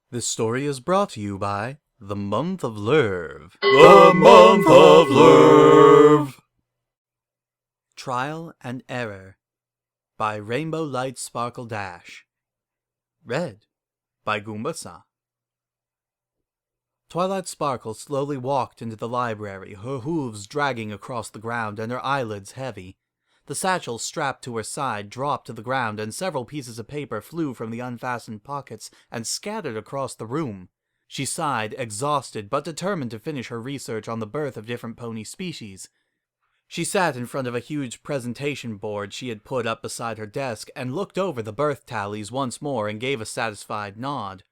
This story is brought to you by the month of Lurve. The month of Lurve. Trial and Error by RainbowLightSparkleDash. Read by Goombasa. Twilight Sparkle slowly walked into the library, her hooves dragging across the ground and her eyelids heavy. The satchel strapped to her side dropped to the ground and several pieces of paper flew from the unfastened pockets and scattered across the room. She sighed, exhausted but determined to finish her research on the birth of different pony species. She sat in front of a huge presentation board she had put up beside her desk and looked over the birth tallies once more and gave a satisfied nod.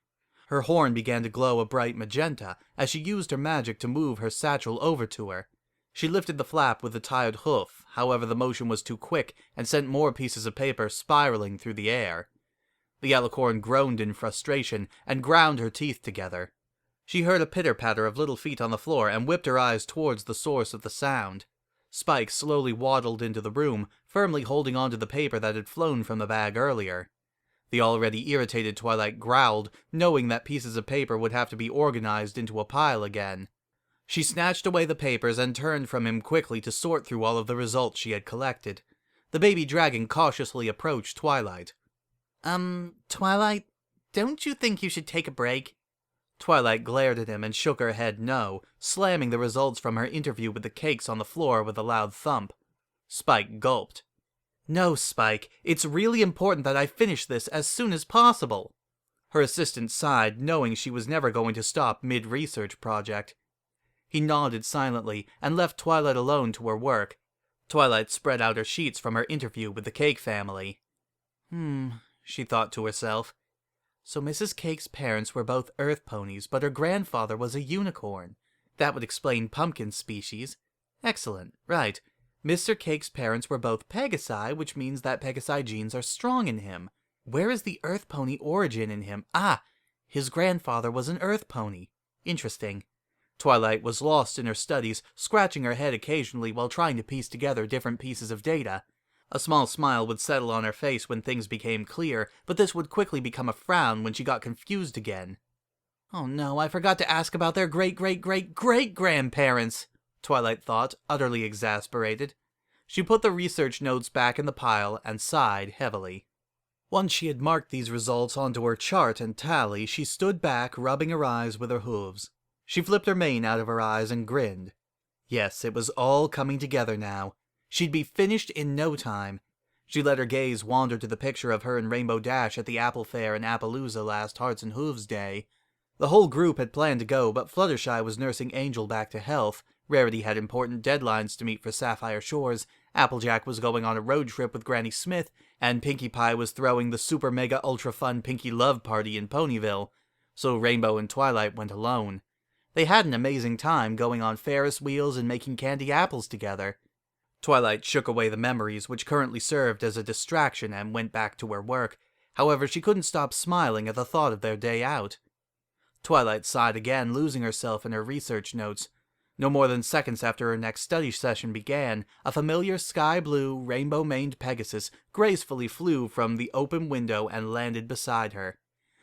Her horn began to glow a bright magenta as she used her magic to move her satchel over to her. She lifted the flap with a tired hoof, however the motion was too quick and sent more pieces of paper spiraling through the air. The Alicorn groaned in frustration and ground her teeth together. She heard a pitter-patter of little feet on the floor and whipped her eyes towards the source of the sound. Spike slowly waddled into the room, firmly holding onto the paper that had flown from the bag earlier. The already irritated Twilight growled, knowing that pieces of paper would have to be organized into a pile again. She snatched away the papers and turned from him quickly to sort through all of the results she had collected. The baby dragon cautiously approached Twilight. Twilight, don't you think you should take a break? Twilight glared at him and shook her head no, slamming the results from her interview with the cakes on the floor with a loud thump. Spike gulped. No, Spike, it's really important that I finish this as soon as possible. Her assistant sighed, knowing she was never going to stop mid-research project. He nodded silently and left Twilight alone to her work. Twilight spread out her sheets from her interview with the Cake family. She thought to herself. So Mrs. Cake's parents were both earth ponies, but her grandfather was a unicorn. That would explain Pumpkin species. Excellent, right. Mr. Cake's parents were both Pegasi, which means that Pegasi genes are strong in him. Where is the earth pony origin in him? His grandfather was an earth pony. Interesting. Twilight was lost in her studies, scratching her head occasionally while trying to piece together different pieces of data. A small smile would settle on her face when things became clear, but this would quickly become a frown when she got confused again. Oh no, I forgot to ask about their great-great-great-great-grandparents, Twilight thought, utterly exasperated. She put the research notes back in the pile and sighed heavily. Once she had marked these results onto her chart and tally, she stood back, rubbing her eyes with her hooves. She flipped her mane out of her eyes and grinned. Yes, it was all coming together now. She'd be finished in no time. She let her gaze wander to the picture of her and Rainbow Dash at the Apple Fair in Appaloosa last Hearts and Hooves Day. The whole group had planned to go, but Fluttershy was nursing Angel back to health, Rarity had important deadlines to meet for Sapphire Shores, Applejack was going on a road trip with Granny Smith, and Pinkie Pie was throwing the super mega ultra fun Pinkie Love party in Ponyville. So Rainbow and Twilight went alone. They had an amazing time going on Ferris wheels and making candy apples together. Twilight shook away the memories which currently served as a distraction and went back to her work. However, she couldn't stop smiling at the thought of their day out. Twilight sighed again, losing herself in her research notes. No more than seconds after her next study session began, a familiar sky-blue, rainbow-maned Pegasus gracefully flew from the open window and landed beside her.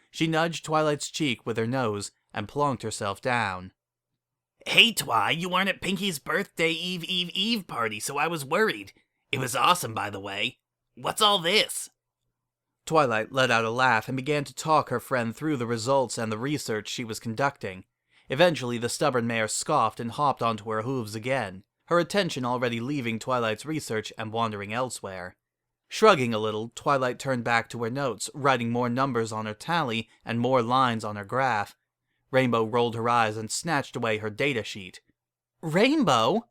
She nudged Twilight's cheek with her nose and plonked herself down. Hey, Twi, you weren't at Pinkie's birthday Eve party, so I was worried. It was awesome, by the way. What's all this? Twilight let out a laugh and began to talk her friend through the results and the research she was conducting. Eventually, the stubborn mare scoffed and hopped onto her hooves again, her attention already leaving Twilight's research and wandering elsewhere. Shrugging a little, Twilight turned back to her notes, writing more numbers on her tally and more lines on her graph. Rainbow rolled her eyes and snatched away her data sheet. Rainbow?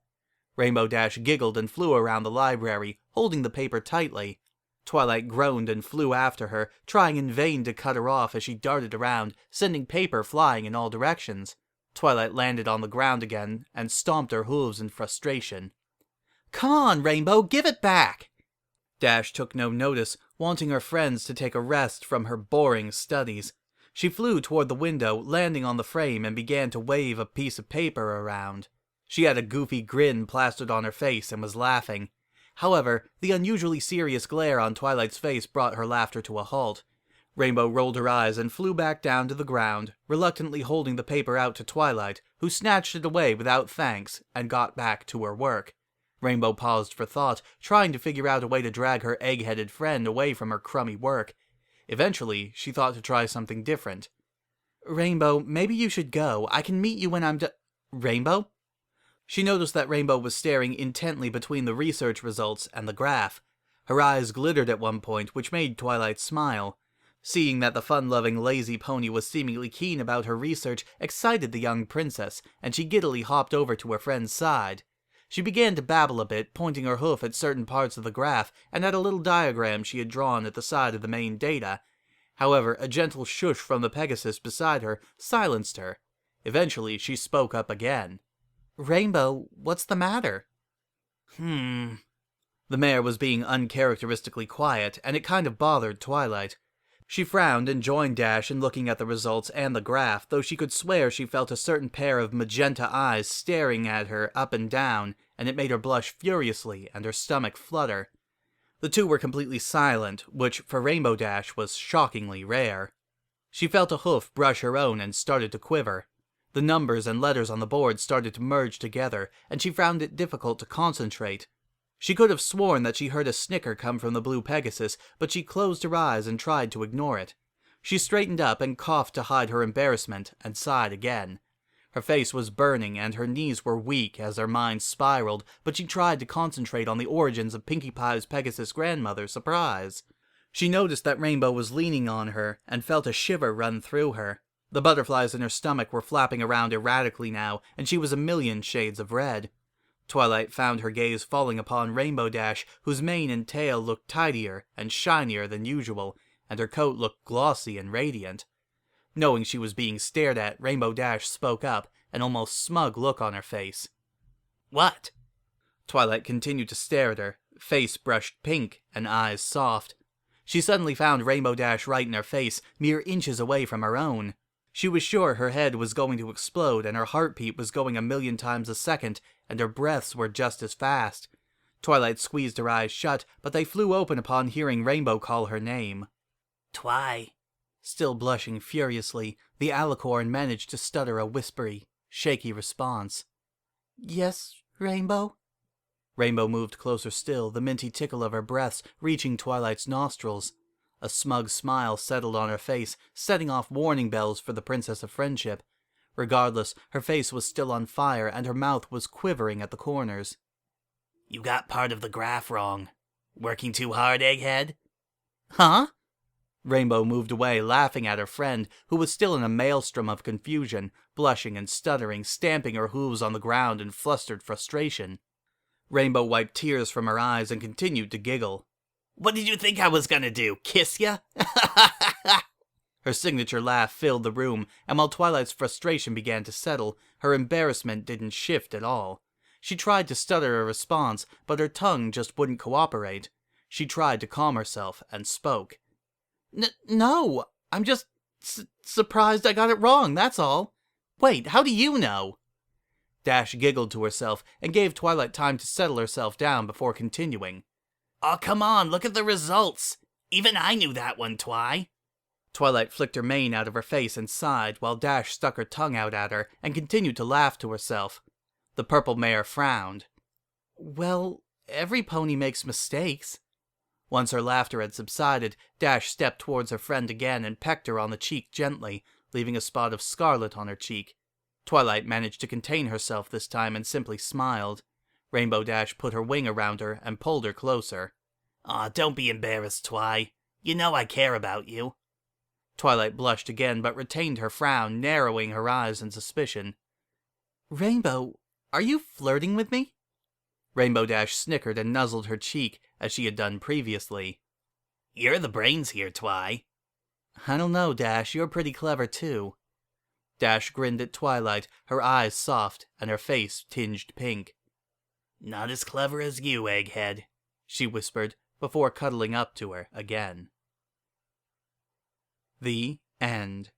Rainbow Dash giggled and flew around the library, holding the paper tightly. Twilight groaned and flew after her, trying in vain to cut her off as she darted around, sending paper flying in all directions. Twilight landed on the ground again and stomped her hooves in frustration. Come on, Rainbow, give it back! Dash took no notice, wanting her friends to take a rest from her boring studies. She flew toward the window, landing on the frame, and began to wave a piece of paper around. She had a goofy grin plastered on her face and was laughing. However, the unusually serious glare on Twilight's face brought her laughter to a halt. Rainbow rolled her eyes and flew back down to the ground, reluctantly holding the paper out to Twilight, who snatched it away without thanks and got back to her work. Rainbow paused for thought, trying to figure out a way to drag her egg-headed friend away from her crummy work. Eventually, she thought to try something different. Rainbow, maybe you should go. I can meet you when I'm Rainbow? She noticed that Rainbow was staring intently between the research results and the graph. Her eyes glittered at one point, which made Twilight smile. Seeing that the fun-loving lazy pony was seemingly keen about her research excited the young princess, and she giddily hopped over to her friend's side. She began to babble a bit, pointing her hoof at certain parts of the graph and at a little diagram she had drawn at the side of the main data. However, a gentle shush from the Pegasus beside her silenced her. Eventually, she spoke up again. Rainbow, what's the matter? The mare was being uncharacteristically quiet, and it kind of bothered Twilight. She frowned and joined Dash in looking at the results and the graph, though she could swear she felt a certain pair of magenta eyes staring at her up and down, and it made her blush furiously and her stomach flutter. The two were completely silent, which for Rainbow Dash was shockingly rare. She felt a hoof brush her own and started to quiver. The numbers and letters on the board started to merge together, and she found it difficult to concentrate. She could have sworn that she heard a snicker come from the blue Pegasus, but she closed her eyes and tried to ignore it. She straightened up and coughed to hide her embarrassment, and sighed again. Her face was burning and her knees were weak as her mind spiraled, but she tried to concentrate on the origins of Pinkie Pie's Pegasus grandmother, Surprise. She noticed that Rainbow was leaning on her, and felt a shiver run through her. The butterflies in her stomach were flapping around erratically now, and she was a million shades of red. Twilight found her gaze falling upon Rainbow Dash, whose mane and tail looked tidier and shinier than usual, and her coat looked glossy and radiant. Knowing she was being stared at, Rainbow Dash spoke up, an almost smug look on her face. What? Twilight continued to stare at her, face brushed pink and eyes soft. She suddenly found Rainbow Dash right in her face, mere inches away from her own. She was sure her head was going to explode and her heartbeat was going 1,000,000 times a second, and her breaths were just as fast. Twilight squeezed her eyes shut, but they flew open upon hearing Rainbow call her name. Twi. Still blushing furiously, the Alicorn managed to stutter a whispery, shaky response. Yes, Rainbow? Rainbow moved closer still, the minty tickle of her breaths reaching Twilight's nostrils. A smug smile settled on her face, setting off warning bells for the Princess of Friendship. Regardless, her face was still on fire and her mouth was quivering at the corners. You got part of the graph wrong. Working too hard, Egghead? Huh? Rainbow moved away, laughing at her friend, who was still in a maelstrom of confusion, blushing and stuttering, stamping her hooves on the ground in flustered frustration. Rainbow wiped tears from her eyes and continued to giggle. What did you think I was gonna do, kiss ya? Her signature laugh filled the room, and while Twilight's frustration began to settle, her embarrassment didn't shift at all. She tried to stutter a response, but her tongue just wouldn't cooperate. She tried to calm herself and spoke. No, I'm just surprised I got it wrong, that's all. Wait, how do you know? Dash giggled to herself and gave Twilight time to settle herself down before continuing. Oh, come on, look at the results. Even I knew that one, Twi. Twilight flicked her mane out of her face and sighed, while Dash stuck her tongue out at her and continued to laugh to herself. The purple mare frowned. Well, every pony makes mistakes. Once her laughter had subsided, Dash stepped towards her friend again and pecked her on the cheek gently, leaving a spot of scarlet on her cheek. Twilight managed to contain herself this time and simply smiled. Rainbow Dash put her wing around her and pulled her closer. Aw, don't be embarrassed, Twi. You know I care about you. Twilight blushed again, but retained her frown, narrowing her eyes in suspicion. Rainbow, are you flirting with me? Rainbow Dash snickered and nuzzled her cheek, as she had done previously. You're the brains here, Twi. I don't know, Dash, you're pretty clever too. Dash grinned at Twilight, her eyes soft and her face tinged pink. Not as clever as you, Egghead, she whispered, before cuddling up to her again. The end.